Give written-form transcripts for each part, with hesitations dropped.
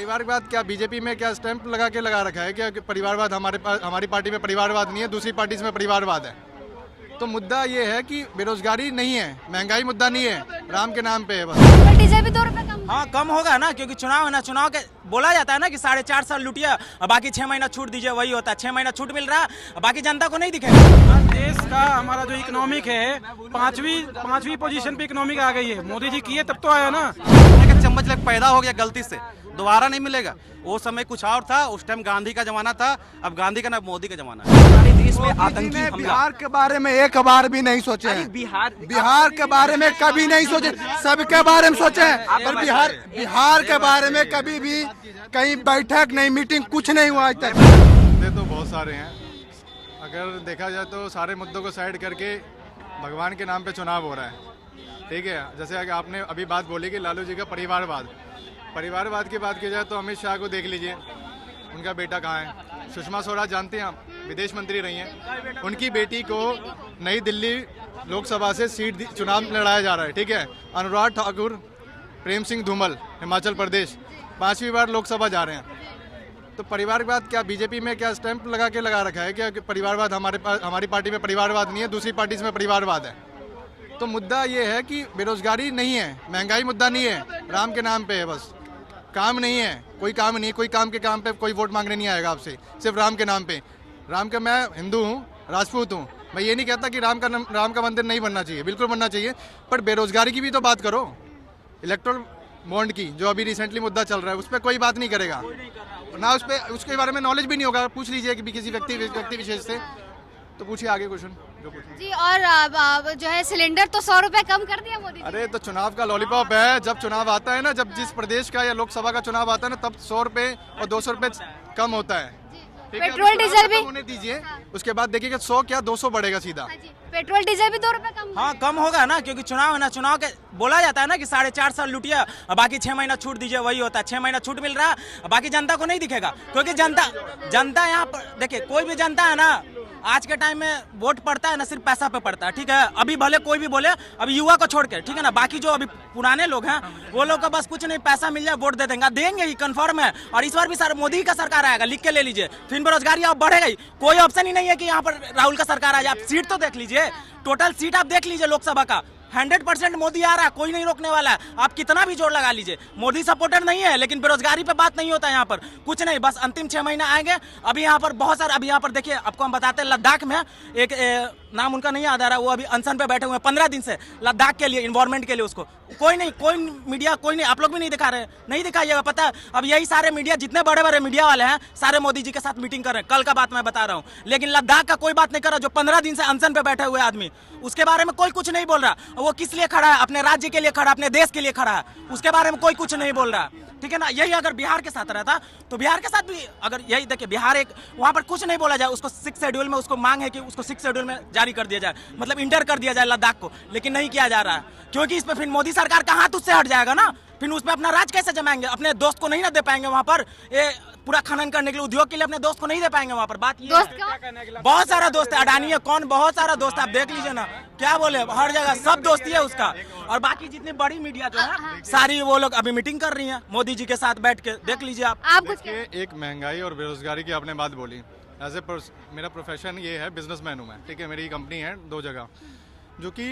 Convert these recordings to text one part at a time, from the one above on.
परिवारवाद क्या बीजेपी में क्या स्टैंप लगा रखा है क्या कि परिवारवाद हमारी पार्टी में परिवारवाद नहीं है, दूसरी पार्टी में परिवारवाद है। तो मुद्दा ये है कि बेरोजगारी नहीं है, महंगाई मुद्दा नहीं है, राम के नाम पे है बस। डीजल भी 2 रुपए कम। हाँ कम होगा ना, क्योंकि चुनाव है ना, चुनाव के बोला जाता है ना कि 4.5 साल लुटिया बाकी 6 महीना छूट दीजिए, वही होता है। 6 महीना छूट मिल रहा है, बाकी जनता को नहीं दिखेगा। देश का हमारा जो इकोनॉमिक है पांचवी पोजीशन पे इकोनॉमिक आ गई है। मोदी जी किए तब तो आया ना। चम्मच लग पैदा हो गया गलती से, दोबारा नहीं मिलेगा। वो समय कुछ और था, उस टाइम गांधी का जमाना था, अब गांधी का ना मोदी का जमाना है। हमारे देश में आतंकी हमला, बिहार के बारे में एक बार भी नहीं सोचे हैं। बिहार के बारे में कभी नहीं सोचे, सबके बारे में सोचे हैं, पर बिहार के बारे में कभी भी कहीं बैठक नहीं, मीटिंग कुछ नहीं हुआ आज तक। मुद्दे तो बहुत सारे हैं, अगर देखा जाए तो सारे मुद्दों को साइड करके भगवान के नाम पे चुनाव हो रहा है। ठीक है, जैसे आपने अभी बात बोली कि लालू जी का परिवारवाद की बात की जाए तो अमित शाह को देख लीजिए, उनका बेटा कहाँ है। सुषमा स्वराज जानते हैं आप, विदेश मंत्री रही हैं, उनकी बेटी को नई दिल्ली लोकसभा से चुनाव लड़ाया जा रहा है। ठीक है, अनुराग ठाकुर, प्रेम सिंह धूमल हिमाचल प्रदेश 5वीं बार लोकसभा जा रहे हैं। तो परिवारवाद क्या बीजेपी में क्या स्टैंप लगा रखा है क्या कि परिवारवाद हमारी पार्टी में परिवारवाद नहीं है, दूसरी पार्टी में परिवारवाद है। तो मुद्दा ये है कि बेरोजगारी नहीं है, महंगाई मुद्दा नहीं है, राम के नाम पे है बस। काम नहीं है, कोई काम नहीं, कोई काम पे कोई वोट मांगने नहीं आएगा आपसे, सिर्फ राम के नाम पे। राम का, मैं हिंदू हूँ, राजपूत हूँ, मैं ये नहीं कहता कि राम का मंदिर नहीं बनना चाहिए, बिल्कुल बनना चाहिए, पर बेरोजगारी की भी तो बात करो। इलेक्ट्रल बॉन्ड की जो अभी रिसेंटली मुद्दा चल रहा है, उस पर कोई बात नहीं करेगा ना, उसके बारे में नॉलेज भी नहीं होगा। पूछ लीजिए कि किसी व्यक्ति विशेष से, तो पूछिए आगे क्वेश्चन जो पूछिए जी। और जो है सिलेंडर तो 100 रुपए कम कर दिया मोदी जी। अरे तो चुनाव का लॉलीपॉप है, जब चुनाव आता है ना, जब जिस प्रदेश का या लोकसभा का चुनाव आता है ना, तब 100 रुपए और 200 रुपए कम होता है। पेट्रोल डीजल भी होने दीजिए, उसके बाद देखिएगा 100 क्या 200 बढ़ेगा सीधा। पेट्रोल डीजल भी 2 रुपए कम। हाँ कम होगा ना, क्योंकि चुनाव है ना, चुनाव के बोला जाता है ना कि 4.5 साल लुटिया बाकी 6 महीना छूट दीजिए, वही होता है। 6 महीना छूट मिल रहा है, बाकी जनता को नहीं दिखेगा, क्योंकि जनता यहाँ पर देखिए, कोई भी जनता है ना, आज के टाइम में वोट पड़ता है ना, सिर्फ पैसा पे पड़ता है। ठीक है, अभी भले कोई भी बोले, अभी युवा को छोड़ के, ठीक है ना, बाकी जो अभी पुराने लोग हैं वो लोग का बस कुछ नहीं, पैसा मिल जाए वोट दे देंगे ही, कंफर्म है। और इस बार भी सर मोदी का सरकार आएगा, लिख के ले लीजिए, फिर बेरोजगारी अब बढ़ेगा ही। कोई ऑप्शन ही नहीं है कि यहाँ पर राहुल का सरकार आ जाए। आप सीट तो देख लीजिए, टोटल सीट आप देख लीजिए लोकसभा का, 100% मोदी आ रहा है, कोई नहीं रोकने वाला है। आप कितना भी जोर लगा लीजिए, मोदी सपोर्टर नहीं है, लेकिन बेरोजगारी पे बात नहीं होता है यहाँ पर, कुछ नहीं, बस अंतिम 6 महीना आएंगे। अभी यहाँ पर बहुत सारे, अभी यहाँ पर देखिए, आपको हम बताते हैं, लद्दाख में एक नाम उनका नहीं याद आ रहा, वो अभी अनशन पे बैठे हुए हैं 15 दिन से, लद्दाख के लिए, इन्वायरमेंट के लिए। उसको कोई मीडिया कोई नहीं, आप लोग भी नहीं दिखा रहे, नहीं दिखाइएगा। पता है, अब यही सारे मीडिया, जितने बड़े बड़े मीडिया वाले हैं, सारे मोदी जी के साथ मीटिंग कर रहे हैं। कल का बात मैं बता रहा हूँ, लेकिन लद्दाख का कोई बात नहीं कर रहा। जो 15 दिन से अनशन पे बैठे हुए आदमी, उसके बारे में कोई कुछ नहीं बोल रहा। वो किस लिए खड़ा है? अपने राज्य के लिए खड़ा, अपने देश के लिए खड़ा है, उसके बारे में कोई कुछ नहीं बोल रहा। ठीक है ना, यही अगर बिहार के साथ रहता तो बिहार के साथ भी अगर यही देखिए, बिहार एक, वहां पर कुछ नहीं बोला जाए, उसको 6 शेड्यूल में, उसको मांग है कि उसको 6 शेड्यूल में जारी कर दिया जाए, मतलब इंटर कर दिया जाए लद्दाख को, लेकिन नहीं किया जा रहा है, क्योंकि इस पे फिर मोदी सरकार का हाथ उससे हट जाएगा ना, फिर उस पे अपना राज कैसे जमाएंगे? अपने दोस्त को नहीं ना दे पाएंगे वहां पर, ये पूरा खनन करने के लिए, उद्योग के लिए अपने दोस्त को नहीं दे पाएंगे वहां पर। बात ये है, बहुत सारा दोस्त है, अडानी है, कौन, बहुत सारा दोस्त है, आप देख लीजिए ना, क्या बोले, हर जगह सब दोस्ती है उसका। और बाकी जितनी बड़ी मीडिया जो है सारी, वो लोग अभी मीटिंग कर रही है मोदी जी के साथ बैठ के, देख लीजिए आप। एक महंगाई और बेरोजगारी की आपने बात बोली, एज ए मेरा प्रोफेशन ये है, बिजनेसमैन हूँ मैं। ठीक है, मेरी कंपनी है 2 जगह, जो कि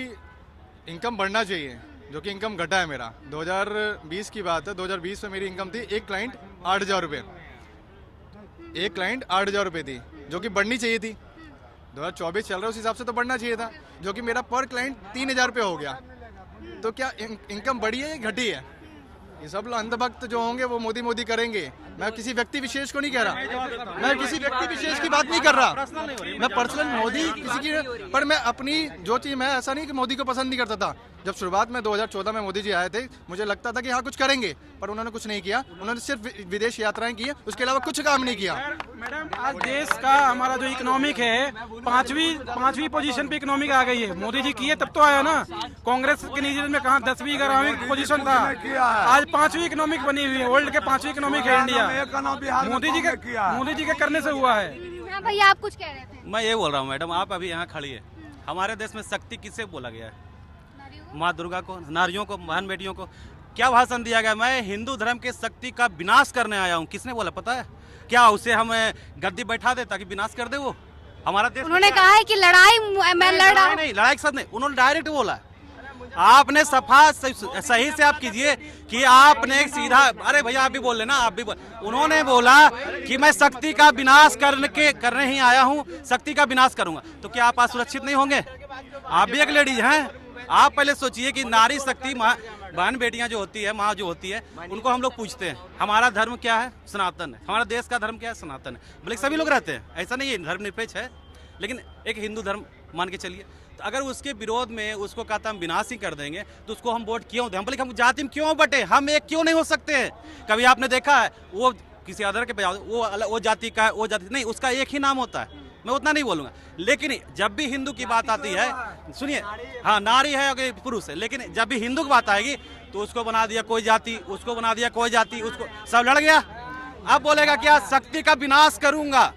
इनकम बढ़ना चाहिए, जो कि इनकम घटा है मेरा। 2020 की बात है, 2020 में मेरी इनकम थी, एक क्लाइंट 8,000 रुपये, एक क्लाइंट 8,000 रुपये थी, जो कि बढ़नी चाहिए थी। 2024 चल रहा है, उस हिसाब से तो बढ़ना चाहिए था, जो कि मेरा पर क्लाइंट 3,000 रुपये हो गया। तो क्या इनकम बढ़ी है या घटी है? ये सब लोग अंधभक्त जो होंगे वो मोदी करेंगे। मैं किसी व्यक्ति विशेष को नहीं कह रहा, मैं किसी व्यक्ति विशेष की बात नहीं कर रहा, मैं पर्सनल मोदी किसी की, पर मैं अपनी जो चीज़, मैं ऐसा नहीं कि मोदी को पसंद नहीं करता था। जब शुरुआत में 2014 में मोदी जी आए थे, मुझे लगता था कि हाँ कुछ करेंगे, पर उन्होंने कुछ नहीं किया। उन्होंने सिर्फ विदेश यात्राएं की, उसके अलावा कुछ काम नहीं किया। मैडम, आज देश का हमारा जो इकोनॉमिक है पांचवी पोजीशन पे इकोनॉमिक आ गई है। मोदी जी किए तब तो आया ना। कांग्रेस के नीचे में कहा 10वीं 11वीं पोजीशन था, आज 5वीं इकोनॉमिक बनी हुई है, वर्ल्ड के 5वीं इकोनॉमिक है इंडिया। मोदी जी के करने से हुआ है। हाँ भैया, आप कुछ कह रहे थे। मैं ये बोल रहा हूँ मैडम, आप अभी यहाँ खड़ी है, हमारे देश में शक्ति किससे बोला गया है? माँ दुर्गा को, नारियों को, बहन बेटियों को। क्या भाषण दिया गया, मैं हिंदू धर्म के शक्ति का विनाश करने आया हूँ। किसने बोला पता है? क्या उसे हम गद्दी बैठा दे ताकि विनाश कर दे वो हमारा देश? उन्होंने कहा है कि लड़ाई मैं लड़ा हूं। नहीं, लड़ाई के साथ नहीं, उन्होंने डायरेक्ट बोला। आपने सफा सही से आप कीजिए कि आपने एक सीधा, अरे भैया आप भी बोल लेना, आप भी उन्होंने बोला कि मैं शक्ति का विनाश करने ही आया हूँ, शक्ति का विनाश करूंगा। तो क्या आप आज सुरक्षित नहीं होंगे? आप भी एक लेडीज हैं। आप पहले सोचिए कि नारी शक्ति बहन बेटियां जो होती है, माँ जो होती है, उनको हम लोग पूछते हैं हमारा धर्म क्या है? सनातन है। हमारा देश का धर्म क्या है? सनातन है। बोले सभी लोग रहते हैं, ऐसा नहीं है, धर्मनिरपेक्ष है, लेकिन एक हिंदू धर्म मान के चलिए। तो अगर उसके विरोध में उसको कहता हम विनाश ही कर देंगे तो उसको हम वोट क्यों दें? हम बोले हम जाति में क्यों बटे? हम एक क्यों नहीं हो सकते हैं? कभी आपने देखा है वो किसी अदर के वो जाति का है, वो जाति नहीं, उसका एक ही नाम होता है। मैं उतना नहीं बोलूंगा, लेकिन जब भी हिंदू की बात आती है, सुनिए, हाँ नारी है या पुरुष है, लेकिन जब भी हिंदू की बात आएगी तो उसको बना दिया कोई जाति, उसको बना दिया कोई जाति, उसको सब लड़ गया। अब बोलेगा क्या शक्ति का विनाश करूंगा,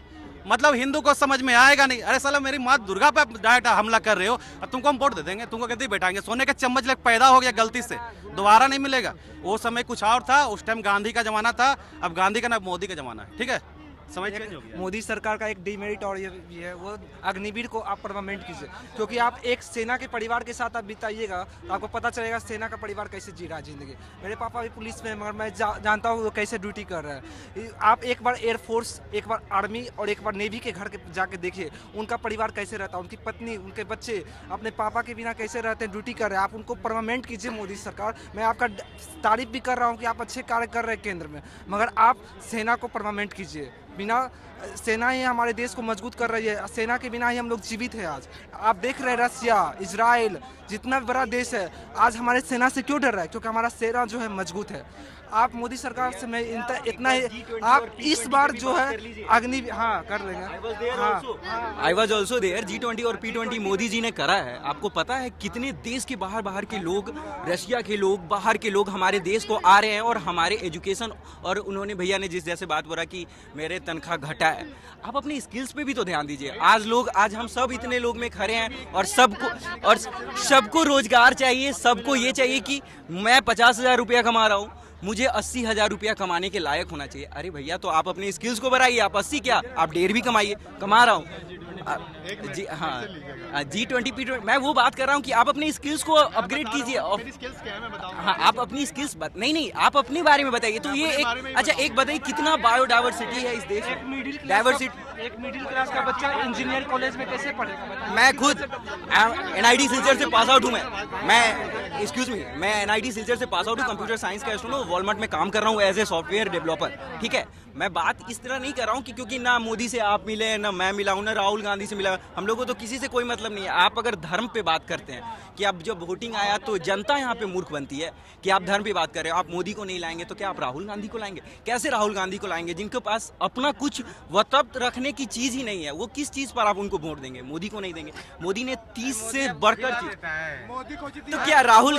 मतलब हिंदू को समझ में आएगा नहीं। अरे साला मेरी माँ दुर्गा पे डायरेक्ट हमला कर रहे हो, अब तुमको हम वोट दे देंगे, तुमको गद्दी बैठाएंगे। सोने का चम्मच लग पैदा हो गया गलती से, दोबारा नहीं मिलेगा। वो समय कुछ और था, उस टाइम गांधी का जमाना था, अब गांधी का ना मोदी का जमाना है। ठीक है, समय चेंज हो गया। मोदी सरकार का एक डिमेरिट और ये भी है, वो अग्निवीर को आप परमानेंट कीजिए, क्योंकि आप एक सेना के परिवार के साथ आप बिताइएगा तो आपको पता चलेगा सेना का परिवार कैसे जी रहा है जिंदगी। मेरे पापा भी पुलिस में, मगर मैं जानता हूँ वो कैसे ड्यूटी कर रहा है। आप एक बार एयरफोर्स, एक बार आर्मी और एक बार नेवी के घर के जाके देखिए उनका परिवार कैसे रहता है, उनकी पत्नी, उनके बच्चे अपने पापा के बिना कैसे रहते हैं, ड्यूटी कर रहे हैं। आप उनको परमानेंट कीजिए मोदी सरकार। मैं आपका तारीफ भी कर रहा हूँ कि आप अच्छे कार्य कर रहे हैं केंद्र में, मगर आप सेना को परमानेंट कीजिए। बिना सेना ही हमारे देश को मजबूत कर रही है, सेना के बिना ही हम लोग जीवित हैं। आज आप देख रहे हैं रसिया, इजराइल, जितना बड़ा देश है, आज हमारे सेना से क्यों डर रहा है? क्योंकि हमारा सेना जो है मजबूत है। आप मोदी सरकार से मैं इतना ही, आप इस बार जो है अग्नि, हाँ कर लेंगे। हाँ, I was also there. G20 और P20 मोदी जी ने करा है। आपको पता है कितने देश के बाहर के लोग, रशिया के लोग, बाहर के लोग हमारे देश को आ रहे हैं और हमारे एजुकेशन, और उन्होंने भैया ने जिस जैसे बात बोला कि मेरे तनख्वाह घटा है, आप अपनी स्किल्स पे भी तो ध्यान दीजिए। आज हम सब इतने लोग में खड़े हैं और सबको रोजगार चाहिए, सबको ये चाहिए कि मैं 50,000 रुपया कमा रहा हूँ, मुझे 80,000 रुपया कमाने के लायक होना चाहिए। अरे भैया तो आप अपनी स्किल्स को बढ़ाइए। आप 80 क्या, आप 1.5 भी कमाइए, कमा रहा हूँ जी। हाँ, G20 P20 मैं वो बात कर रहा हूँ कि आप अपनी स्किल्स को अपग्रेड कीजिए। हाँ, आप अपनी स्किल्स नहीं, आप अपने बारे में बताइए। तो ये अच्छा एक बताइए कितना बायोडाइवर्सिटी है इस देश में? डाइवर्सिटी, एक मिडिल क्लास का बच्चा इंजीनियर कॉलेज में कैसे पढ़ेगा? मैं खुद NIT सिलचर से पास आउट हूँ। मैं एक्सक्यूज मी, मैं NIT सिलचर से पास आउट हूँ, कंप्यूटर साइंस का स्टूडेंट हूँ, वॉलमार्ट में काम कर रहा हूँ एज ए सॉफ्टवेयर डेवलपर। ठीक है, मैं बात इस तरह नहीं कर रहा हूँ कि क्योंकि ना मोदी से आप मिले, ना मैं मिला हूँ, ना राहुल गांधी से मिला, हम लोगों को तो किसी से कोई मतलब नहीं है। आप अगर धर्म पे बात करते हैं कि अब जब वोटिंग आया तो जनता यहाँ पे मूर्ख बनती है कि आप धर्म पे बात कर रहे हो, आप मोदी को नहीं लाएंगे तो क्या आप राहुल गांधी को लाएंगे? कैसे राहुल गांधी को लाएंगे जिनके पास अपना कुछ वक्तव्य रखने की चीज ही नहीं है? वो किस चीज पर आप उनको वोट देंगे? मोदी को नहीं देंगे। मोदी ने 30 से बढ़कर चीज, तो क्या राहुल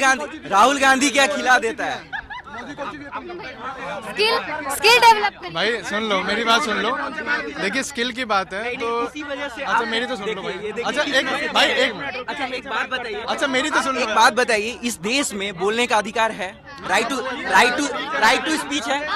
गांधी क्या खिला देता है? स्किल डेवलप करिए। भाई सुन लो, मेरी बात सुन लो। देखिए स्किल की बात है तो इसी वजह से अच्छा मेरी तो सुन लो भाई। अच्छा एक भाई अच्छा एक बात बताइए। अच्छा मेरी तो सुन लो। एक बात बताइए, इस देश में बोलने का अधिकार है, राइट टू स्पीच है,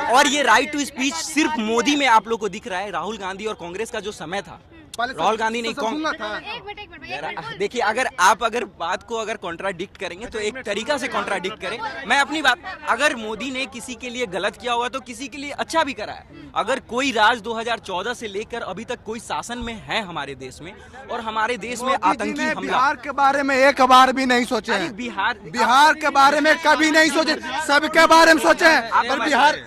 और ये राइट टू स्पीच सिर्फ मोदी में आप लोग को दिख रहा है। राहुल गांधी और कांग्रेस का जो समय था, राहुल गांधी नहीं, एक मिनट देखिए अगर बात को अगर कॉन्ट्राडिक्ट करेंगे तो एक तरीका से कॉन्ट्राडिक्ट करें। मैं अपनी बात, अगर मोदी ने किसी के लिए गलत किया हुआ तो किसी के लिए अच्छा भी करा है। अगर कोई राज 2014 से लेकर अभी तक कोई शासन में है हमारे देश में, और हमारे देश में आतंकी हमला, बिहार के बारे में एक बार भी नहीं सोचे हैं। बिहार के बारे में कभी नहीं सोचे, सबके बारे में सोचे हैं, पर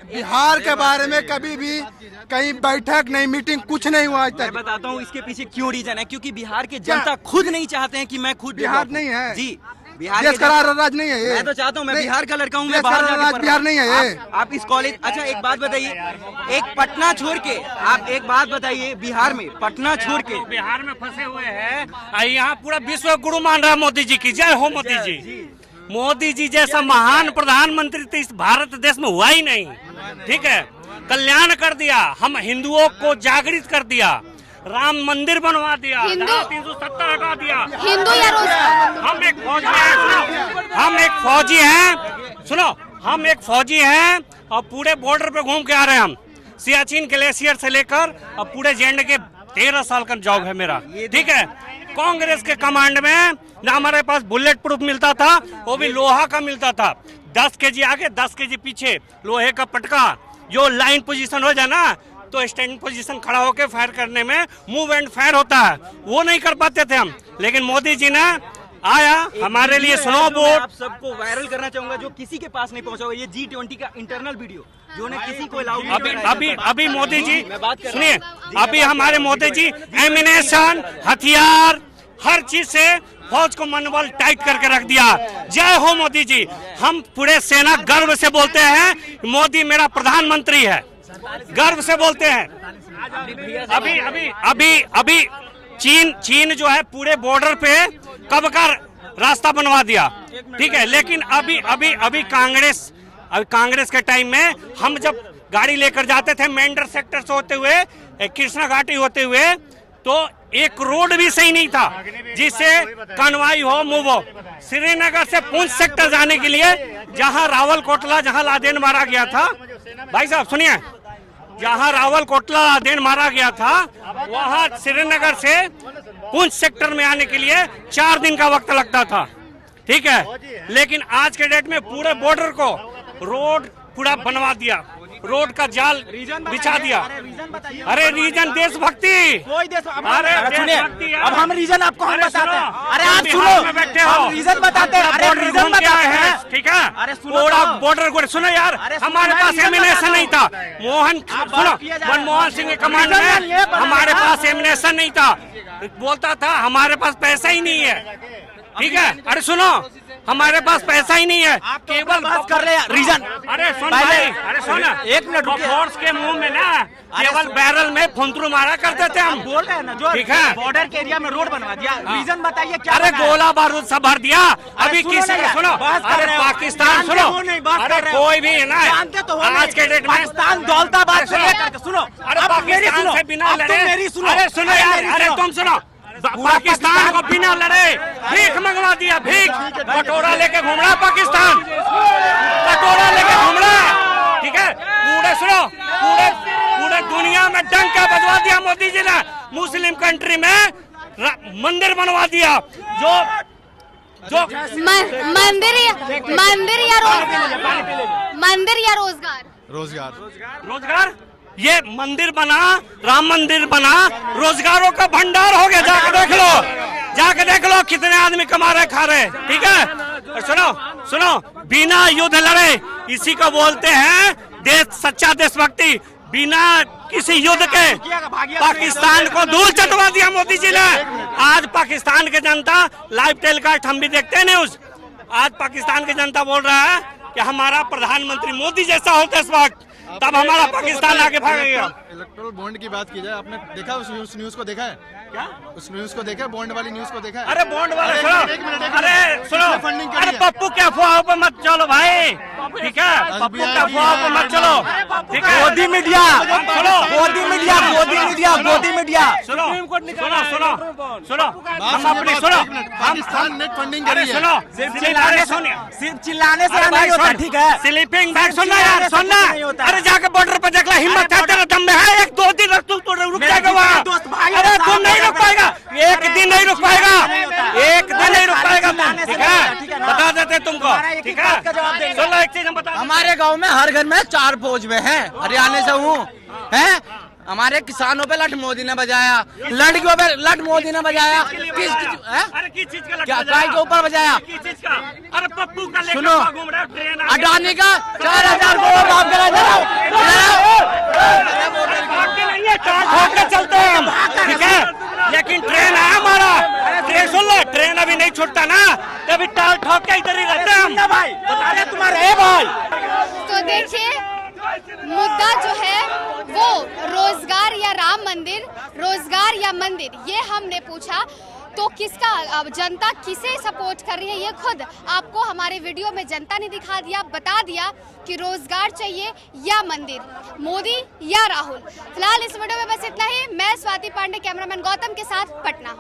बिहार के बारे में कभी भी कहीं बैठक नहीं, मीटिंग, कुछ नहीं हुआ आज तक। मैं बताता हूँ इसके पीछे क्यों रीजन है। क्योंकि बिहार के जनता खुद नहीं चाहते हैं कि मैं खुद बिहार नहीं है जी, बिहार देश का राज नहीं है ये। मैं तो चाहता हूँ, मैं बिहार का लड़का हूँ, मैं देश बाहर का जाके राज बिहार नहीं है ये। आप इस कॉलेज, अच्छा एक बात बताइए, एक पटना छोड़ के आप एक बात बताइए, बिहार में पटना छोड़ के बिहार में फंसे हुए हैं, यहाँ पूरा विश्व गुरु मान रहा है मोदी जी की। जय हो मोदी जी। मोदी जी जैसा महान प्रधानमंत्री तो इस भारत देश में हुआ ही नहीं। ठीक है, कल्याण कर दिया, हम हिंदुओं को जागृत कर दिया। राम मंदिर बनवा दिया, हिंदू- धारा 370 हटा दिया। हिंदू या रोजगार? हम एक फौजी हैं, सुनो, हम एक फौजी हैं, सुनो, हम एक फौजी हैं और पूरे बॉर्डर पे घूम के आ रहे हैं हम, सियाचिन ग्लेशियर से लेकर और पूरे जेंड के 13 साल का जॉब है मेरा, ठीक है। कांग्रेस के कमांड में ना हमारे पास बुलेट प्रूफ मिलता था, वो भी लोहा का मिलता था, 10 केजी आगे 10 केजी पीछे लोहे का पटका, जो लाइन पोजीशन हो जाए ना तो स्टैंडिंग पोजीशन खड़ा होकर फायर करने में मूव एंड फायर होता है, वो नहीं कर पाते थे हम। लेकिन मोदी जी ने आया हमारे लिए स्नो बोट। आप सबको वायरल करना चाहूंगा जो किसी के पास नहीं पहुंचा हुआ, ये G20 का इंटरनल वीडियो जो ने किसी को अलाउ नहीं अभी कराया। अभी अभी मोदी जी मैं बात कर सुनिए, अभी हमारे मोदी जी एमिनेशन हथियार हर चीज से फौज को मनोबल टाइट करके रख दिया। जय हो मोदी जी। हम पूरे सेना गर्व से बोलते हैं मोदी मेरा प्रधानमंत्री है, गर्व से बोलते हैं। अभी अभी अभी अभी चीन जो है पूरे बॉर्डर पे कब का रास्ता बनवा दिया, ठीक है। लेकिन अभी अभी अभी कांग्रेस के टाइम में हम जब गाड़ी लेकर जाते थे मेंढर सेक्टर से होते हुए कृष्णा घाटी होते हुए, तो एक रोड भी सही नहीं था जिससे कन्वाई हो मूव हो। श्रीनगर से पुंछ सेक्टर जाने के लिए जहां रावल कोटला जहां लादेन मारा गया था, भाई साहब सुनिए, जहां रावल कोटला लादेन मारा गया था वहां श्रीनगर से पुंछ सेक्टर में आने के लिए 4 दिन का वक्त लगता था, ठीक है। लेकिन आज के डेट में पूरे बॉर्डर को रोड पूरा बनवा दिया, रोड का जाल बिछा दिया। अरे रीजन देशभक्ति, कोई देश अरे सुनिए, देशभक्ति अब हम रीजन आपको हम अरे बताते हैं। सुनो, अरे आप आप बिहार सुनो, में बैठे हो, हम रीजन बताते हैं। अरे बॉर्डर रीजन घूम के बताते आए हैं, हैं, ठीक है। अरे सुनो पूरा तो। बॉर्डर को सुनो यार, अरे सुनो हमारे यार, पास रीजन एमिनेशन बताते नहीं था, मोहन आप सुनो, बात किया जा रहा है। मनमोहन सिंह के कमांड रीजन ये में बना हमारे था। पास एमिनेशन नहीं था, बोलता था हमारे पास पैसा ही नहीं है, ठीक है। अरे सुनो, हमारे पास पैसा ही नहीं है, केवल बात कर रहे हैं रीजन। अरे सुन पहले- भाई, अरे सुन, एक मिनट रुकिए। फोर्स के मुंह में ना केवल बैरल में फुंतरू मारा करते थे हम, बोल रहे हैं ना, जो ठीक है। बॉर्डर के एरिया में रोड बनवा दिया, रीजन बताइए क्या अरे बना है? गोला बारूद सब भर दिया। अभी सुनो किसी ना ने यार, सुनो, बहस कर अरे रहे हो। पाकिस्तान जानते सुनो, हो नहीं, बात अरे कर रहे हो। कोई भी है ना जानते तो हो आज नहीं। के डेट में पाकिस्तान दौलताबाद से अरे लेकर सुनो, अरे अब मेरी पाकिस्तान सुनो, से बिना अब तुम लड़े, मेरी सुनो, अरे सुनो अरे यार, मेरी अरे सुनो। तुम सुनो, पाकिस्तान को बिना लड़े भीख मंगवा दिया, भीख कटोरा लेके घूम रहा पाकिस्तान, कटोरा लेके घूम रहा, ठीक है। पूरे सुनो, पूरे दुनिया में डंका बजवा दिया मोदी जी ने, मुस्लिम कंट्री में मंदिर बनवा दिया, जो मंदिर या रोजगार? रोजगार, ये मंदिर बना, राम मंदिर बना, रोजगारों का भंडार हो गया। जाके देख लो कितने आदमी कमा रहे खा रहे, ठीक है। और सुनो, बिना युद्ध लड़े, इसी को बोलते हैं देश, सच्चा देशभक्ति। बिना किसी युद्ध के पाकिस्तान को धूल चटवा दिया मोदी जी ने। आज पाकिस्तान की जनता लाइव टेलीकास्ट हम भी देखते हैं न्यूज, आज पाकिस्तान की जनता बोल रहा है कि हमारा प्रधानमंत्री मोदी जैसा होता इस वक्त, तब हमारा पाकिस्तान आगे भागेगा। इलेक्ट्रल बॉन्ड की बात की जाए, आपने देखा उस न्यूज को देखा है क्या? उस न्यूज को देखा, बॉन्ड वाली न्यूज को देखा है? अरे बॉन्ड वाले अरे सुनो, एक मिनट, अरे सुनो, फंडिंग अरे पप्पू के अफवाहों पे मत चलो भाई, ठीक है। पप्पू के अफवाहों पे मत चलो, ठीक है। गोदी मीडिया, सुनो, गोदी मीडिया, गोदी मीडिया। सुनो, हम अपनी सुनो, पाकिस्तान नेट फंडिंग अरे करी है। सुनो, सिर्फ चिल्लाने से अरे नहीं होता, सुन, ठीक है। स्लीपिंग बैग सुनना यार, सुनना। नहीं होता। अरे जाके बॉर्डर पे देख ला, हिम्मत है तेरे दम में है, 1-2 दिन तू रुक जाएगा वहाँ। दोस्त भाई, अरे साहब, तुम नहीं रुक पाएगा, एक दिन नहीं रुक पाएगा, एक दिन नहीं रुक पाएगा तुम, ठीक है। बता देते तुमको, ठीक है। सुन लो एक चीज हम बता देते। हमारे गांव में हर घर में 4 फौज में है, हरियाणा से हूँ, हैं। हमारे किसानों पे लठ मोदी ने बजाया, लड़कियों पे लठ मोदी ने बजाया, किस अरे किस चीज का क्या काय के ऊपर बजाया? किस चीज का? अरे पप्पू का लेकर सुनो, घूम रहा है, ट्रेन आ गई। अडानी का 4000 करोड़ माफ करा भागते नहीं है, टाल ठोक के चलते हैं हम, ठीक है। लेकिन ट्रेन है हमारा, ट्रेन सुन लो, ट्रेन अभी नहीं छूटता ना, तभी टाल ठोक के इधर ही रहते हैं हम। भाई बता रहे तुम्हारे भाई। तो देखिए, मुद्दा जो है वो रोजगार या राम मंदिर, रोजगार या मंदिर, ये हमने पूछा। तो किसका, अब जनता किसे सपोर्ट कर रही है ये खुद आपको हमारे वीडियो में जनता ने दिखा दिया, बता दिया कि रोजगार चाहिए या मंदिर, मोदी या राहुल। फिलहाल इस वीडियो में बस इतना ही। मैं स्वाति पांडे, कैमरामैन गौतम के साथ, पटना।